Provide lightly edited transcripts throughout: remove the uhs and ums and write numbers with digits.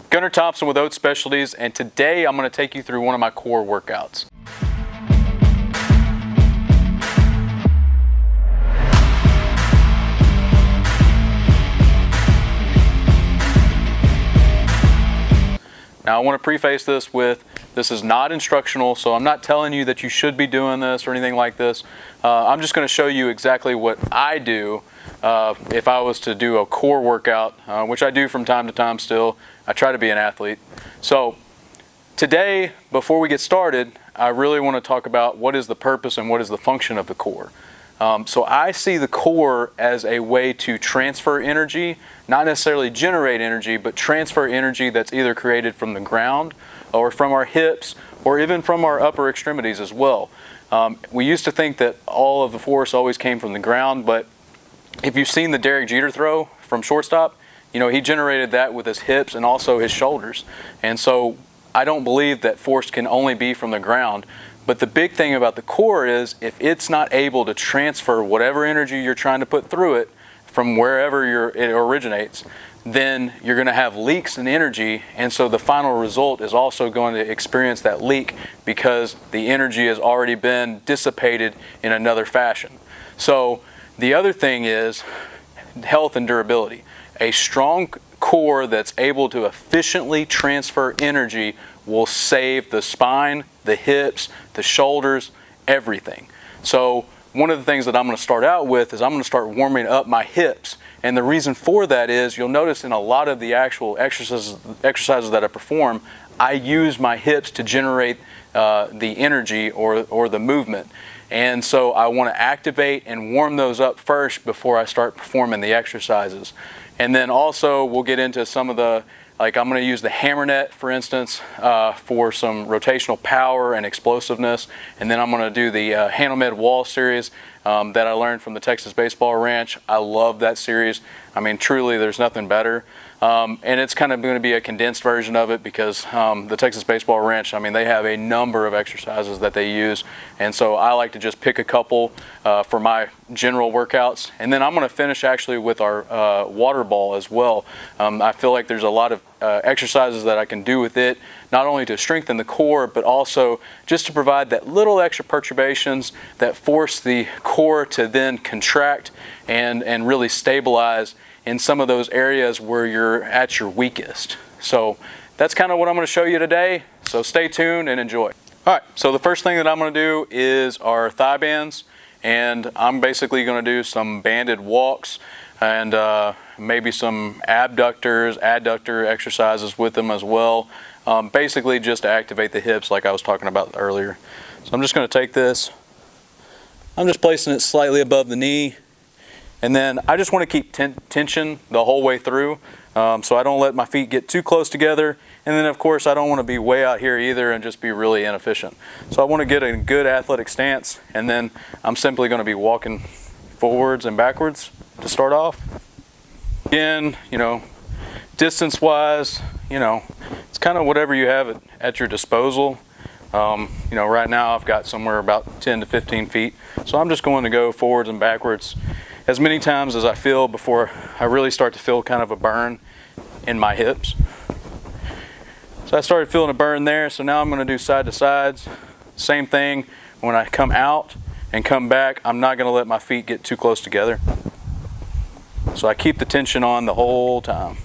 Gunnar Thompson with Oates Specialties, and today I'm going to take you through one of my core workouts. Now I want to preface this with, this is not instructional, so I'm not telling you that you should be doing this or anything like this. I'm just going to show you exactly what I do if I was to do a core workout, which I do from time to time still. I try to be an athlete. So today, before we get started, I really want to talk about what is the purpose and what is the function of the core. So I see the core as a way to transfer energy, not necessarily generate energy, but transfer energy that's either created from the ground or from our hips or even from our upper extremities as well. We used to think that all of the force always came from the ground, but if you've seen the Derek Jeter throw from shortstop, you know, he generated that with his hips and also his shoulders. And so I don't believe that force can only be from the ground. But the big thing about the core is if it's not able to transfer whatever energy you're trying to put through it from wherever it originates, then you're going to have leaks in energy, and so the final result is also going to experience that leak because the energy has already been dissipated in another fashion. So the other thing is health and durability. A strong core that's able to efficiently transfer energy will save the spine, the hips, the shoulders, everything. So one of the things that I'm going to start out with is I'm going to start warming up my hips. And the reason for that is you'll notice in a lot of the actual exercises that I perform, I use my hips to generate the energy or the movement. And so I want to activate and warm those up first before I start performing the exercises. And then also we'll get into some of the, like I'm going to use the hammer net, for instance, for some rotational power and explosiveness. And then I'm going to do the Handle Med Wall series that I learned from the Texas Baseball Ranch. I love that series. I mean, truly, there's nothing better. And it's kind of going to be a condensed version of it because the Texas Baseball Ranch, I mean, they have a number of exercises that they use. And so I like to just pick a couple for my general workouts. And then I'm going to finish actually with our water ball as well. I feel like there's a lot of exercises that I can do with it, not only to strengthen the core, but also just to provide that little extra perturbations that force the core to then contract and really stabilize in some of those areas where you're at your weakest. So that's kind of what I'm going to show you today. So stay tuned and enjoy. All right, so the first thing that I'm going to do is our thigh bands, and I'm basically going to do some banded walks and maybe some abductors, adductor exercises with them as well. Basically just to activate the hips like I was talking about earlier. So I'm just going to take this, I'm just placing it slightly above the knee, and then I just want to keep tension the whole way through, so I don't let my feet get too close together. And then of course I don't want to be way out here either and just be really inefficient. So I want to get a good athletic stance, and then I'm simply going to be walking forwards and backwards to start off. Again, you know, distance wise, you know, it's kind of whatever you have at your disposal. You know, right now I've got somewhere about 10 to 15 feet. So I'm just going to go forwards and backwards as many times as I feel before I really start to feel kind of a burn in my hips. So I started feeling a burn there, so now I'm going to do side to sides. Same thing when I come out and come back, I'm not going to let my feet get too close together. So I keep the tension on the whole time.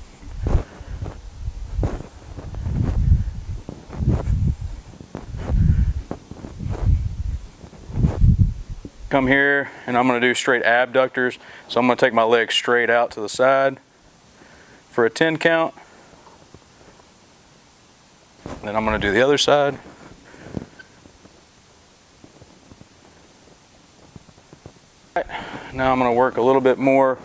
Come here and I'm going to do straight abductors. So I'm going to take my legs straight out to the side for a 10 count. Then I'm going to do the other side. Right. Now I'm going to work a little bit more,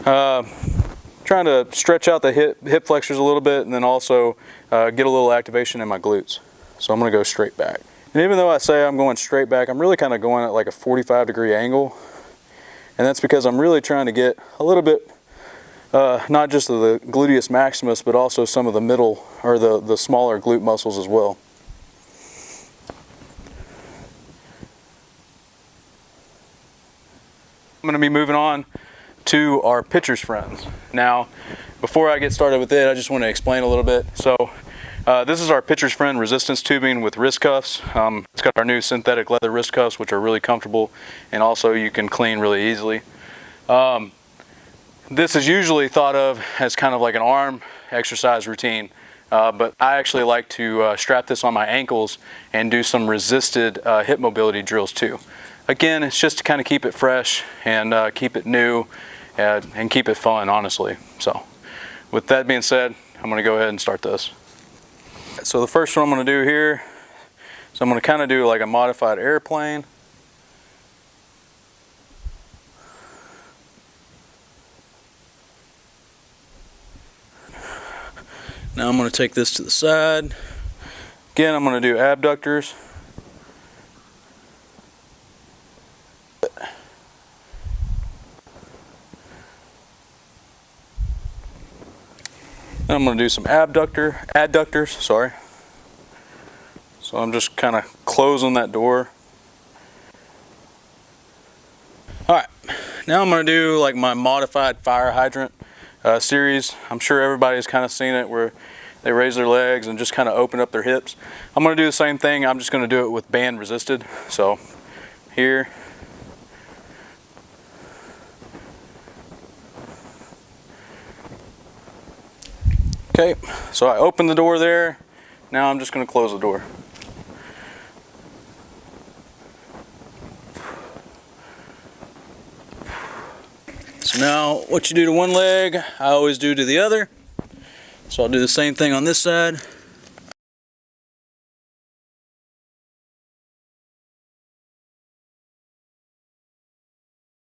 trying to stretch out the hip flexors a little bit, and then also get a little activation in my glutes. So I'm going to go straight back. And even though I say I'm going straight back, I'm really kind of going at like a 45-degree angle. And that's because I'm really trying to get a little bit, not just of the gluteus maximus, but also some of the middle, or the smaller glute muscles as well. I'm going to be moving on to our pitcher's friends. Now, before I get started with it, I just want to explain a little bit. So this is our pitcher's friend resistance tubing with wrist cuffs. It's got our new synthetic leather wrist cuffs, which are really comfortable, and also you can clean really easily. This is usually thought of as kind of like an arm exercise routine, but I actually like to strap this on my ankles and do some resisted hip mobility drills too. Again, it's just to kind of keep it fresh and keep it new and keep it fun, honestly. So with that being said, I'm going to go ahead and start this. So the first one I'm going to do here is I'm going to kind of do like a modified airplane. Now I'm going to take this to the side. Again, I'm going to do abductors. Then I'm going to do some adductors, sorry. So I'm just kind of closing that door. Alright, now I'm going to do like my modified fire hydrant series. I'm sure everybody's kind of seen it where they raise their legs and just kind of open up their hips. I'm going to do the same thing. I'm just going to do it with band resisted. So here. Okay, so I opened the door there. Now I'm just going to close the door. So now what you do to one leg, I always do to the other. So I'll do the same thing on this side.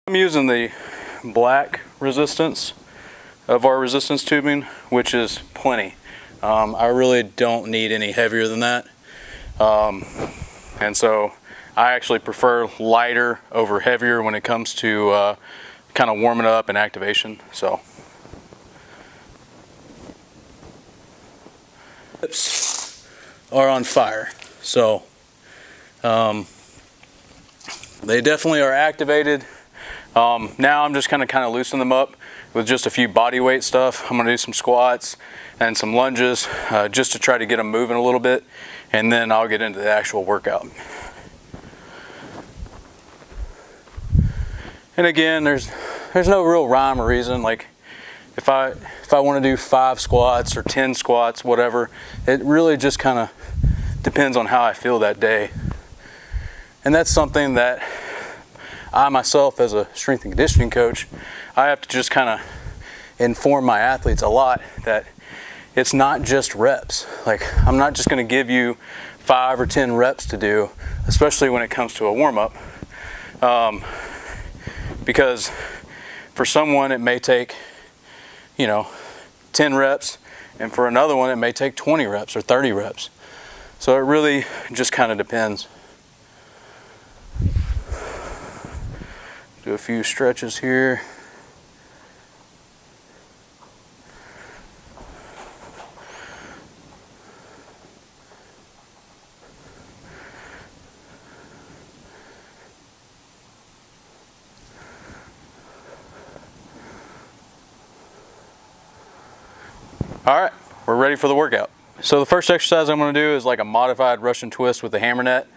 I'm using the black resistance of our resistance tubing, which is plenty. I really don't need any heavier than that. And so I actually prefer lighter over heavier when it comes to kind of warming up and activation. So hips are on fire. So they definitely are activated. Now I'm just kind of loosen them up with just a few body weight stuff. I'm gonna do some squats and some lunges just to try to get them moving a little bit, and then I'll get into the actual workout. And again, there's no real rhyme or reason. Like if I want to do 5 squats or 10 squats, whatever, it really just kind of depends on how I feel that day. And that's something that I myself, as a strength and conditioning coach, I have to just kind of inform my athletes a lot that it's not just reps. Like, I'm not just going to give you 5 or 10 reps to do, especially when it comes to a warm-up, because for someone it may take 10 reps, and for another one it may take 20 reps or 30 reps. So it really just kind of depends. Do a few stretches here. All right, we're ready for the workout. So the first exercise I'm going to do is like a modified Russian twist with the hammer net.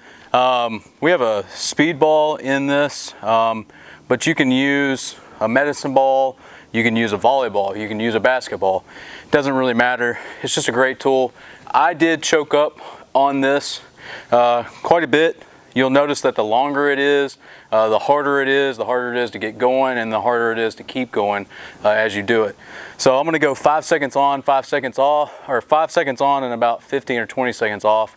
We have a speed ball in this, but you can use a medicine ball, you can use a volleyball, you can use a basketball. It doesn't really matter. It's just a great tool. I did choke up on this quite a bit. You'll notice that the longer it is, the harder it is to get going, and the harder it is to keep going as you do it. So I'm going to go 5 seconds on, 5 seconds off, or 5 seconds on and about 15 or 20 seconds off.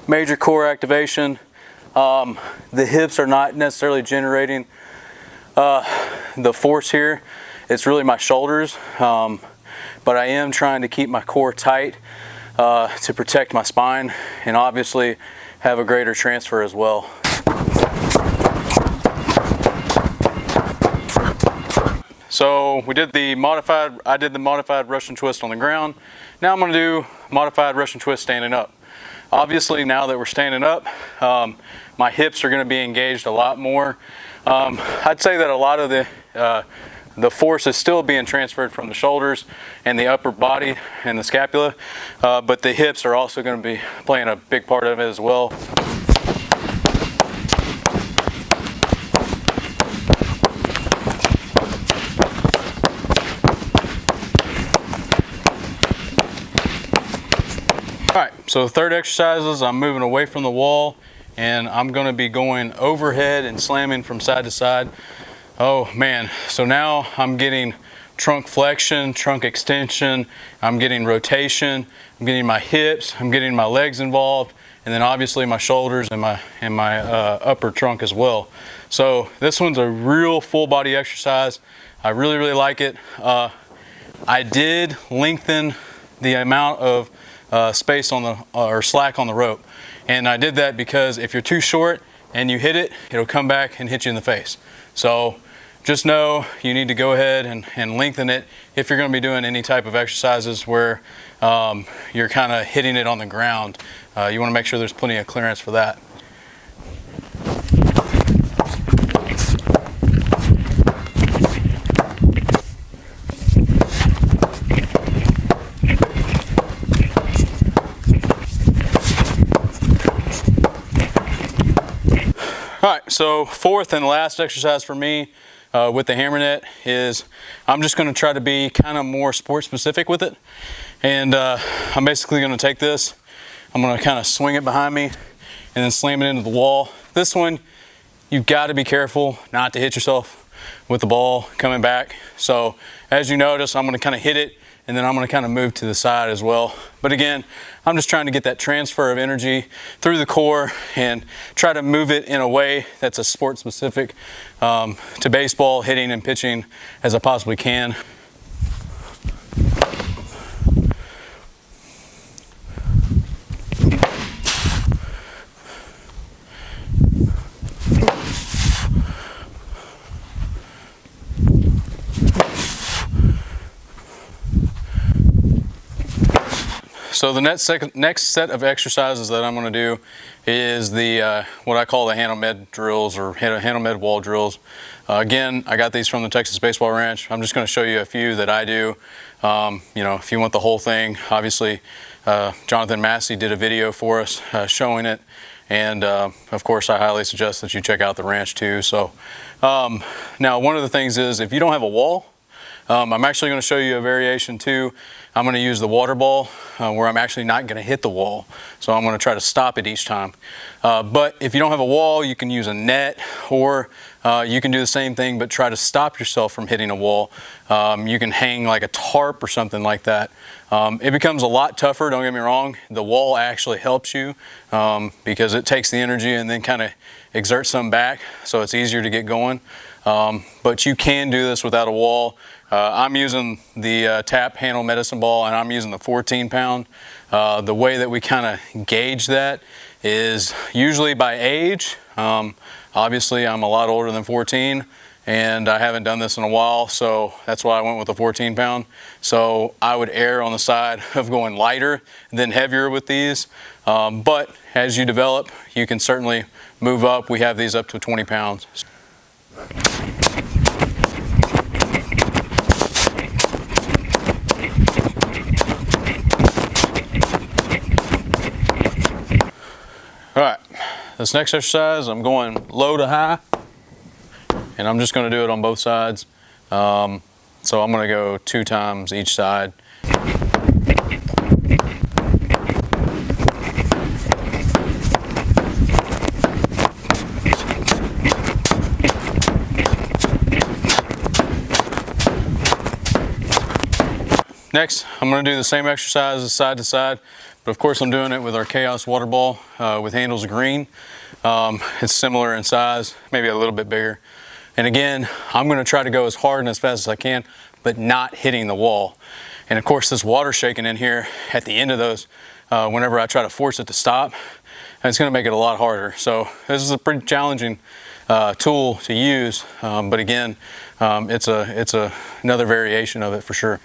Major core activation. The hips are not necessarily generating the force here. It's really my shoulders, but I am trying to keep my core tight to protect my spine and obviously have a greater transfer as well. So we did I did the modified Russian twist on the ground. Now I'm going to do modified Russian twist standing up. Obviously, now that we're standing up, my hips are going to be engaged a lot more. I'd say that a lot of the force is still being transferred from the shoulders and the upper body and the scapula, but the hips are also going to be playing a big part of it as well. Alright, so the third exercise is I'm moving away from the wall and I'm going to be going overhead and slamming from side to side. Oh man, so now I'm getting trunk flexion, trunk extension, I'm getting rotation, I'm getting my hips, I'm getting my legs involved, and then obviously my shoulders and my upper trunk as well. So this one's a real full body exercise. I really like it. I did lengthen the amount of space on the or slack on the rope, and I did that because if you're too short and you hit it, it'll come back and hit you in the face. So just know you need to go ahead and lengthen it if you're going to be doing any type of exercises where you're kind of hitting it on the ground. You want to make sure there's plenty of clearance for that. Alright, so fourth and last exercise for me with the hammer net is I'm just going to try to be kind of more sport specific with it. And I'm basically going to take this, I'm going to kind of swing it behind me and then slam it into the wall. This one, you've got to be careful not to hit yourself with the ball coming back. So as you notice, I'm going to kind of hit it and then I'm going to kind of move to the side as well. But again, I'm just trying to get that transfer of energy through the core and try to move it in a way that's as sport specific to baseball, hitting and pitching as I possibly can. So the next set of exercises that I'm going to do is the what I call the handle med drills or handle med wall drills. Again, I got these from the Texas Baseball Ranch. I'm just going to show you a few that I do. You know, if you want the whole thing, obviously Jonathan Massey did a video for us showing it, and of course I highly suggest that you check out the ranch too. So now one of the things is if you don't have a wall, I'm actually going to show you a variation too. I'm going to use the water ball where I'm actually not going to hit the wall. So I'm going to try to stop it each time. But if you don't have a wall, you can use a net, or you can do the same thing but try to stop yourself from hitting a wall. You can hang like a tarp or something like that. It becomes a lot tougher, don't get me wrong. The wall actually helps you because it takes the energy and then kind of exerts some back, so it's easier to get going. But you can do this without a wall. I'm using the tap handle medicine ball, and I'm using the 14-pound. The way that we kind of gauge that is usually by age. Obviously, I'm a lot older than 14, and I haven't done this in a while, so that's why I went with the 14-pound. So I would err on the side of going lighter than heavier with these. But as you develop, you can certainly move up. We have these up to 20 pounds. All right, this next exercise, I'm going low to high, and I'm just going to do it on both sides. So I'm going to go 2 times each side. Next, I'm going to do the same exercises side to side, but of course I'm doing it with our Chaos water ball with handles green. It's similar in size, maybe a little bit bigger. And again, I'm going to try to go as hard and as fast as I can, but not hitting the wall. And of course this water shaking in here at the end of those, whenever I try to force it to stop, it's going to make it a lot harder. So this is a pretty challenging tool to use, but again, it's another variation of it for sure.